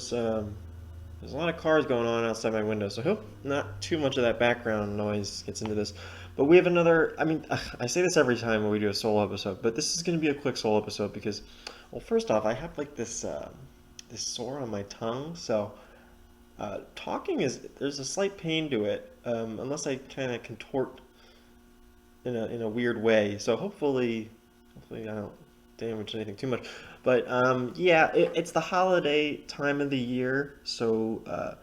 there's a lot of cars going on outside my window, so I hope not too much of that background noise gets into this. But we have another. I mean, I say this every time when we do a solo episode, but this is going to be a quick solo episode because, well, first off, I have like this sore on my tongue, so talking is there's a slight pain to it, unless I kind of contort in a weird way. So hopefully I don't damage anything too much. But yeah, it's the holiday time of the year, so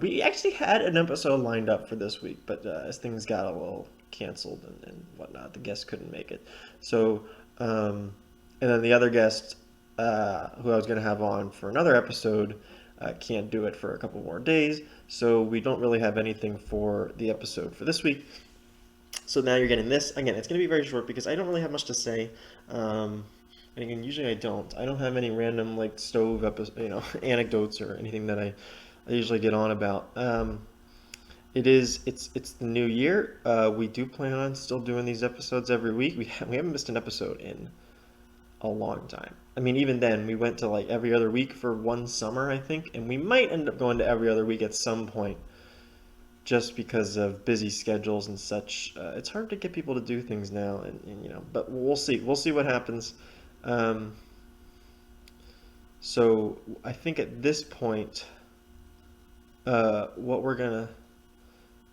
we actually had an episode lined up for this week, but as things got a little canceled and whatnot, the guest couldn't make it. So and then the other guest who I was going to have on for another episode can't do it for a couple more days. So we don't really have anything for the episode for this week. So now you're getting this. Again, it's going to be very short because I don't really have much to say. And again, usually I don't. I don't have any random like stove episode, anecdotes or anything that I usually get on about. It's the new year. We do plan on still doing these episodes every week. We haven't missed an episode in a long time. I mean, even then, we went to like every other week for one summer, I think, and we might end up going to every other week at some point just because of busy schedules and such. It's hard to get people to do things now, and but we'll see. We'll see what happens. Um, so I think at this point, uh, what we're gonna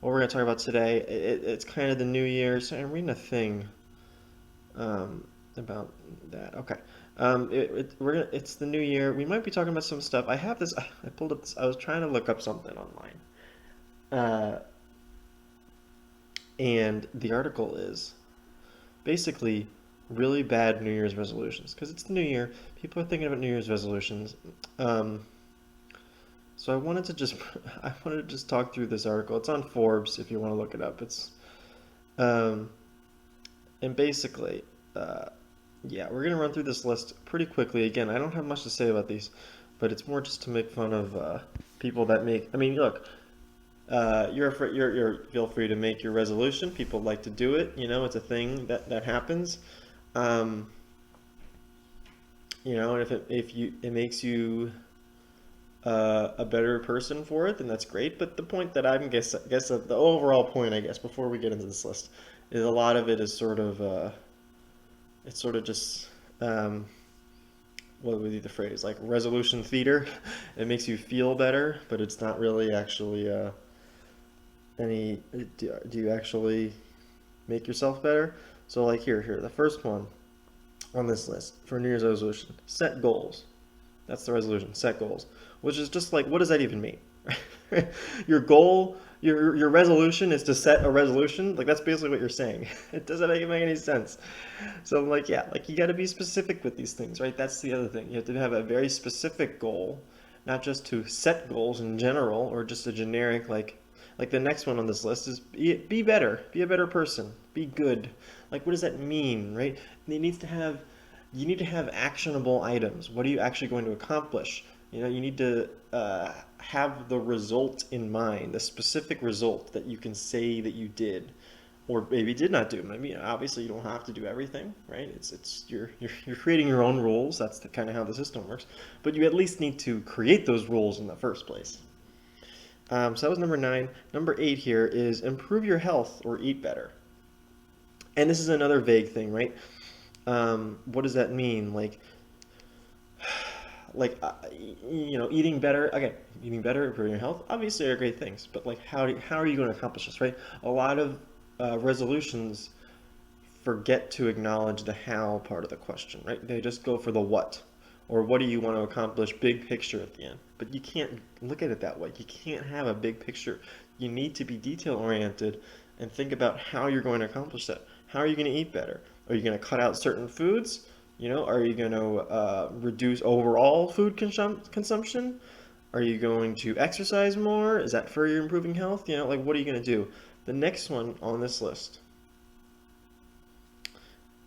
what we're gonna talk about today, it's kind of the new year. So I'm reading a thing about that. Okay. It's the new year. We might be talking about some stuff. I have this. I pulled up this. I was trying to look up something online. Uh, and the article is basically really bad New Year's resolutions because it's the new year. People are thinking about New Year's resolutions. Um, so I wanted to just talk through this article. It's on Forbes if you want to look it up. Um, and basically, uh, yeah, we're gonna run through this list pretty quickly. Again, I don't have much to say about these, but it's more just to make fun of people that make. I mean, look, you're feel free to make your resolution. People like to do it. It's a thing that happens. Um, and if it makes you a better person for it, then that's great. But the point that I guess the overall point, I guess, before we get into this list, is a lot of it is sort of it's sort of just um, what would be the phrase, like resolution theater. It makes you feel better, but it's not really actually any. Do you actually make yourself better? So like here, the first one on this list for New Year's resolution, set goals. That's the resolution, set goals, which is just like, what does that even mean? Your goal, your resolution is to set a resolution. Like that's basically what you're saying. It doesn't make any sense. So I'm like, yeah, like you got to be specific with these things, right? That's the other thing. You have to have a very specific goal, not just to set goals in general or just a generic like the next one on this list is be better, be a better person, be good. Like what does that mean, right? It needs to have you need to have actionable items. What are you actually going to accomplish? You need to have the result in mind, the specific result that you can say that you did, or maybe did not do. I mean, obviously, you don't have to do everything, right? It's you're creating your own rules. That's the kind of how the system works. But you at least need to create those rules in the first place. So that was number 9. Number 8 here is improve your health or eat better. And this is another vague thing, right? What does that mean? Eating better. Okay, eating better, improving your health. Obviously, are great things, but like, how are you going to accomplish this, right? A lot of resolutions forget to acknowledge the how part of the question, right? They just go for the what, or what do you want to accomplish, big picture at the end. But you can't look at it that way. You can't have a big picture. You need to be detail oriented and think about how you're going to accomplish that. How are you going to eat better? Are you going to cut out certain foods? Are you going to reduce overall food consumption? Are you going to exercise more? Is that for your improving health? Like what are you going to do? The next one on this list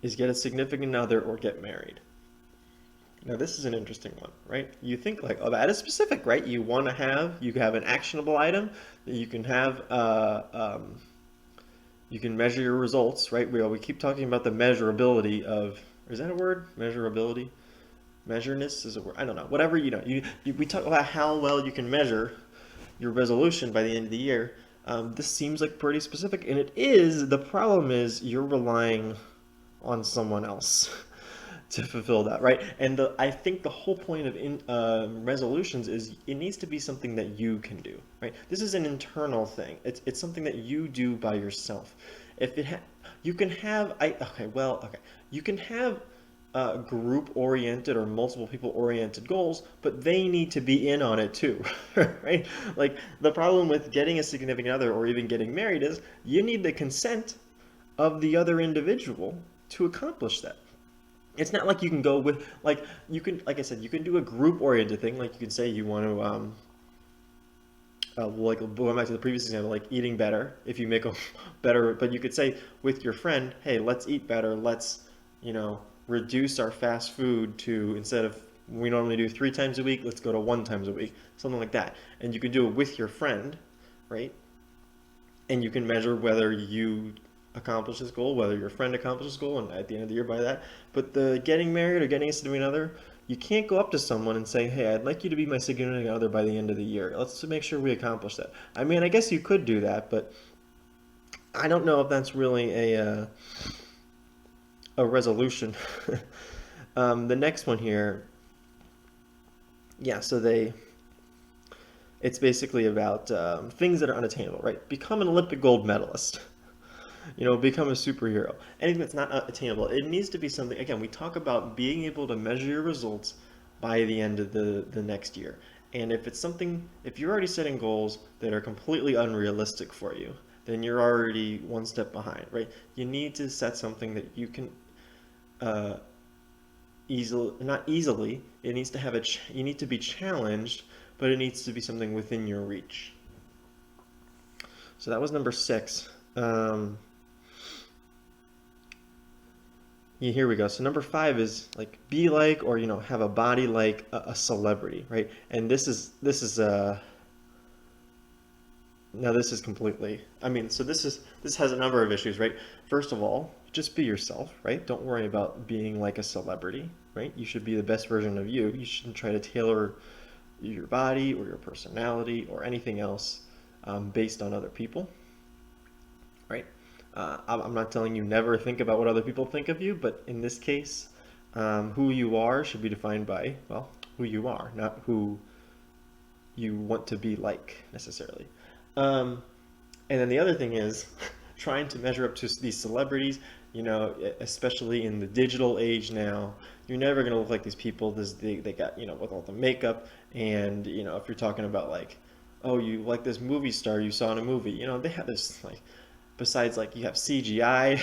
is get a significant other or get married. Now this is an interesting one, right? You think like, oh, that is specific, right? You have an actionable item that you can have, you can measure your results, right? We keep talking about the measurability of, is that a word? Measurability? Measureness is a word. I don't know. Whatever, we talk about how well you can measure your resolution by the end of the year. This seems like pretty specific, and it is. The problem is you're relying on someone else to fulfill that, right? And I think the whole point of resolutions is it needs to be something that you can do, right? This is an internal thing. It's something that you do by yourself. If it you can have okay, you can have group oriented or multiple people oriented goals, but they need to be in on it too, right? Like the problem with getting a significant other or even getting married is you need the consent of the other individual to accomplish that. It's not like you can go with like I said, you can do a group oriented thing. Like you can say you want to like going back to the previous example, like eating better. If you make a better, but you could say with your friend, hey, let's eat better. Let's reduce our fast food to, instead of we normally do 3 times a week, let's go to 1 times a week, something like that. And you can do it with your friend, right? And you can measure whether you accomplish this goal, whether your friend accomplishes this goal, and at the end of the year by that. But the getting married or getting a significant other, you can't go up to someone and say, hey, I'd like you to be my significant other by the end of the year. Let's make sure we accomplish that. I mean, I guess you could do that, but I don't know if that's really a resolution. The next one here, yeah, so it's basically about things that are unattainable, right? Become an Olympic gold medalist. Become a superhero. Anything that's not attainable, it needs to be something. Again, we talk about being able to measure your results by the end of the next year. And if you're already setting goals that are completely unrealistic for you, then you're already one step behind, right? You need to set something that you can not easily. It needs to have you need to be challenged, but it needs to be something within your reach. So that was number 6. Yeah, here we go. So number 5 is like be like, or have a body like a celebrity, right? And this is now this is completely. I mean, so this has a number of issues, right? First of all, just be yourself, right? Don't worry about being like a celebrity, right? You should be the best version of you. You shouldn't try to tailor your body or your personality or anything else based on other people, right? I'm not telling you never think about what other people think of you, but in this case, who you are should be defined by, well, who you are, not who you want to be like necessarily. And then the other thing is trying to measure up to these celebrities, especially in the digital age now. You're never going to look like these people. They got, with all the makeup, and, if you're talking about like, oh, you like this movie star you saw in a movie, they have this like, besides like you have CGI,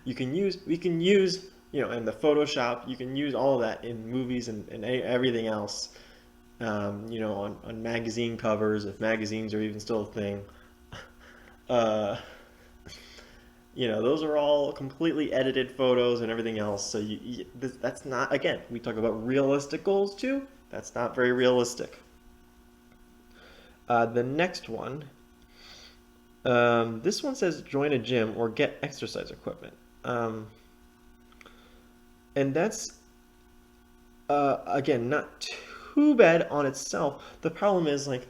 we can use, in the Photoshop, you can use all of that in movies and everything else, on magazine covers, if magazines are even still a thing. Uh, those are all completely edited photos and everything else. So that's not, again, we talk about realistic goals too. That's not very realistic. The next one, this one says join a gym or get exercise equipment. And that's, again, not too bad on itself. The problem is like,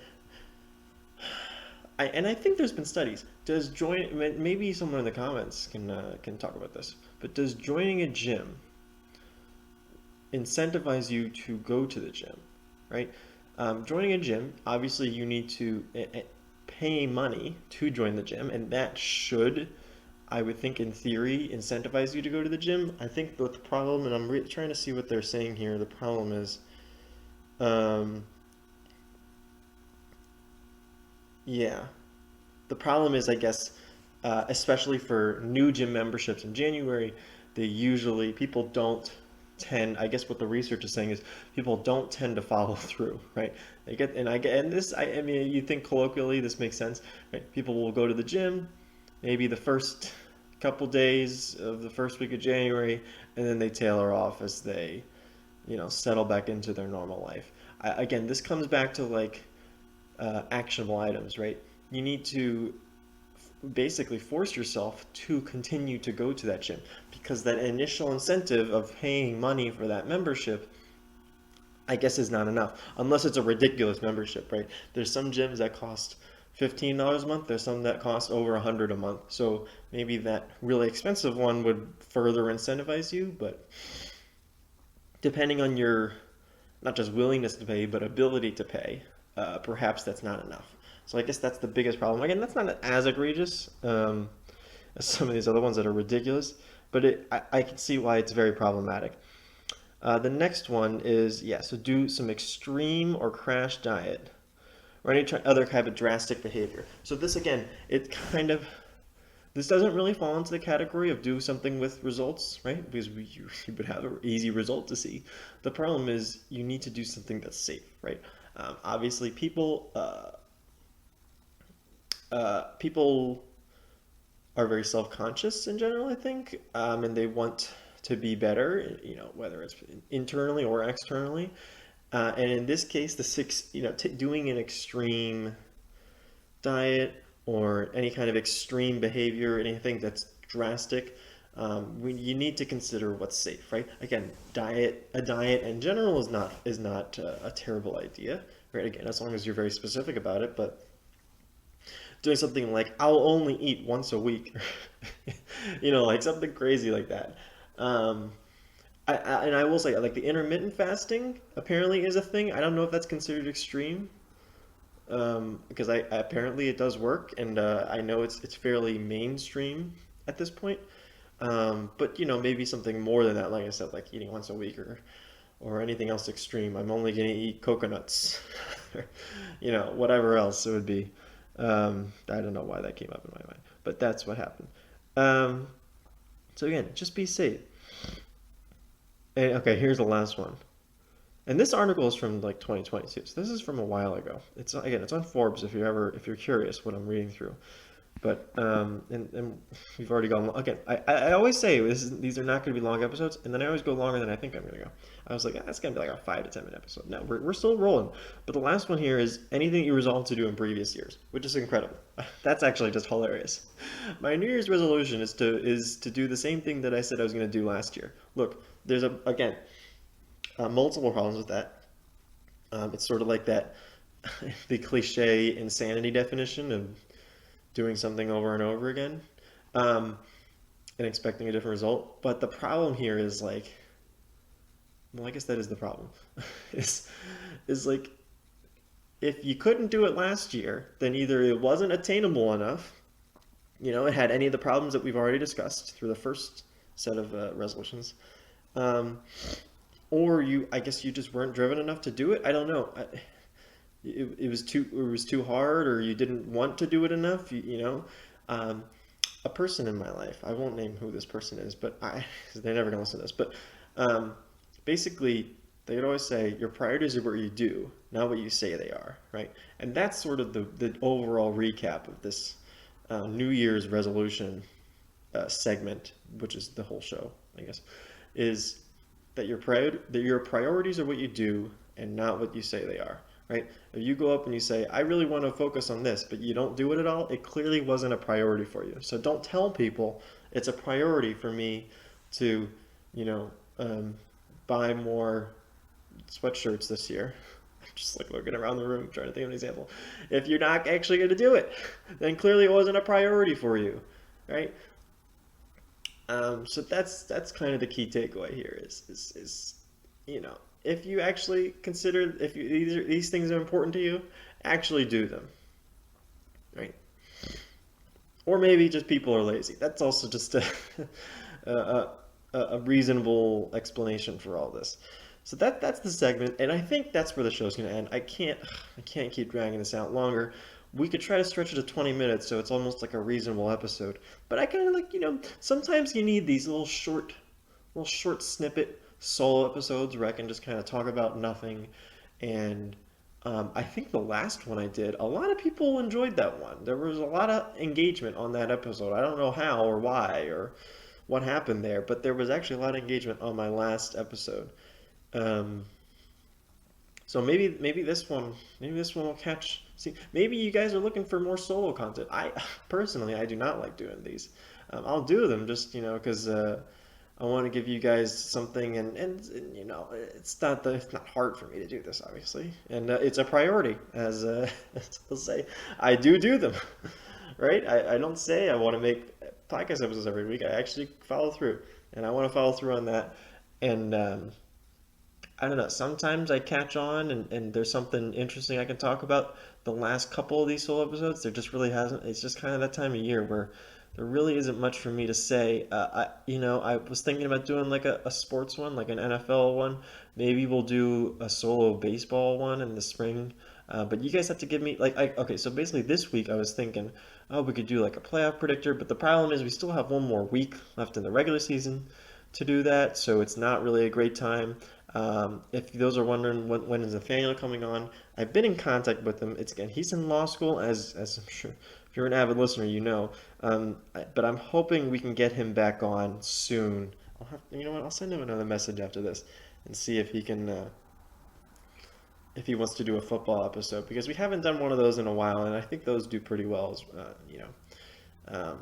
I think there's been studies. Maybe someone in the comments can talk about this, but does joining a gym incentivize you to go to the gym, right? Joining a gym, obviously you need to pay money to join the gym, and that should, I would think in theory, incentivize you to go to the gym. I think the problem, and I'm trying to see what they're saying here, the problem is, yeah, the problem is, I guess, especially for new gym memberships in January, people don't tend, I guess what the research is saying is people don't tend to follow through, right? And this, I mean, you think colloquially this makes sense, right? People will go to the gym, maybe the first couple days of the first week of January, and then they tailor off as they, settle back into their normal life. Again, this comes back to like actionable items, right? You need to basically force yourself to continue to go to that gym, because that initial incentive of paying money for that membership I guess is not enough unless it's a ridiculous membership, right? There's some gyms that cost $15 a month. There's some that cost over 100 a month. So maybe that really expensive one would further incentivize you, but depending on your not just willingness to pay, but ability to pay, perhaps that's not enough. So I guess that's the biggest problem. Again, that's not as egregious as some of these other ones that are ridiculous, but I can see why it's very problematic. The next one is, yeah, so do some extreme or crash diet or any other kind of drastic behavior. So this again, this doesn't really fall into the category of do something with results, right? Because you would have an easy result to see. The problem is you need to do something that's safe, right? Obviously, people are very self-conscious in general, I think, and they want to be better, whether it's internally or externally. And in this case, doing an extreme diet or any kind of extreme behavior, anything that's drastic, you need to consider what's safe, right? Again, a diet in general is not a terrible idea, right? Again, as long as you're very specific about it, but doing something like I'll only eat once a week, like something crazy like that. Um, and I will say, like the intermittent fasting apparently is a thing. I don't know if that's considered extreme, because apparently it does work, and I know it's fairly mainstream at this point. But maybe something more than that, like I said, like eating once a week or anything else extreme. I'm only gonna eat coconuts, or, whatever else it would be. I don't know why that came up in my mind, but that's what happened. Um, so again, just be safe. And, okay, here's the last one. And this article is from like 2022, so this is from a while ago. It's on Forbes if you're curious what I'm reading through. But and we've already gone again. I always say these are not going to be long episodes, and then I always go longer than I think I'm going to go. I was like, that's going to be like a 5 to 10 minute episode. No, we're still rolling. But the last one here is anything you resolved to do in previous years, which is incredible. That's actually just hilarious. My New Year's resolution is to do the same thing that I said I was going to do last year. Look, there's again multiple problems with that. It's sort of like that the cliche insanity definition of doing something over and over again, um, and expecting a different result. But the problem here is like, well, I guess that is the problem. is is like if you couldn't do it last year, then either it wasn't attainable enough, it had any of the problems that we've already discussed through the first set of resolutions, um, or I guess you just weren't driven enough to do it. I don't know. It was too hard, or you didn't want to do it enough. Um, a person in my life. I won't name who this person is, but because they're never gonna listen to this. But um, basically, they would always say your priorities are what you do, not what you say they are, right? And that's sort of the overall recap of this New Year's resolution segment, which is the whole show, I guess, is that your priorities are what you do and not what you say they are, right? If you go up and you say, I really want to focus on this, but you don't do it at all, it clearly wasn't a priority for you. So don't tell people it's a priority for me to, you know, um, buy more sweatshirts this year. I'm just like looking around the room trying to think of an example. If you're not actually going to do it, then clearly it wasn't a priority for you, right? So that's kind of the key takeaway here is if you actually consider if these things are important to you, actually do them, right? Or maybe just people are lazy. That's also just a, a, a reasonable explanation for all this. So that's the segment, and I think that's where the show's going to end. I can't keep dragging this out longer. We could try to stretch it to 20 minutes, so it's almost like a reasonable episode. But I kind of like, sometimes you need these little short snippet solo episodes where I can just kind of talk about nothing. And I think the last one I did, a lot of people enjoyed that one. There was a lot of engagement on that episode. I don't know how or why or what happened there, but there was actually a lot of engagement on my last episode. Um, so maybe this one will catch. See, maybe you guys are looking for more solo content. I personally, I do not like doing these. I'll do them just because I want to give you guys something, and it's not hard for me to do this, obviously, and it's a priority, as as I'll say. I do them, right? I don't say I want to make podcast episodes every week. I actually follow through, and I want to follow through on that. And I don't know. Sometimes I catch on, and there's something interesting I can talk about. The last couple of these solo episodes, there just really hasn't. It's just kind of that time of year where there really isn't much for me to say. I was thinking about doing like a sports one, like an NFL one. Maybe we'll do a solo baseball one in the spring. But you guys have to give me okay. So basically, this week I was thinking, oh, we could do like a playoff predictor. But the problem is we still have one more week left in the regular season to do that, so it's not really a great time. If those are wondering when is Nathaniel coming on, I've been in contact with him. It's again, he's in law school, as I'm sure if you're an avid listener, you know. But I'm hoping we can get him back on soon. You know what? I'll send him another message after this and see if he can, if he wants to do a football episode because we haven't done one of those in a while, and I think those do pretty well, Um,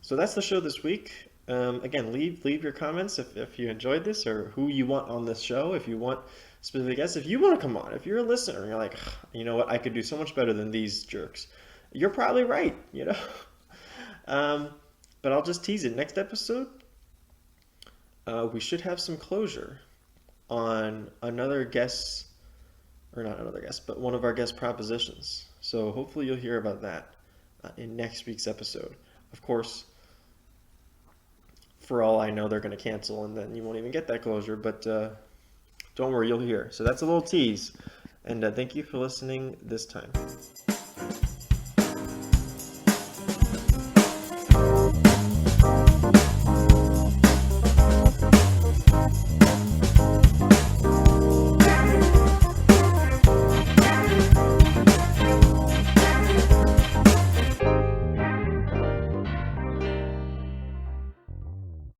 so that's the show this week. Again, leave your comments if you enjoyed this or who you want on this show. If you want specific guests, if you want to come on, if you're a listener and you're like, you know what, I could do so much better than these jerks. You're probably right, you know. Um, but I'll just tease it. Next episode, we should have some closure on another guest, or not another guest, but one of our guest propositions. So hopefully you'll hear about that in next week's episode. Of course, for all I know, they're going to cancel, and then you won't even get that closure. But don't worry, you'll hear. So that's a little tease. And thank you for listening this time.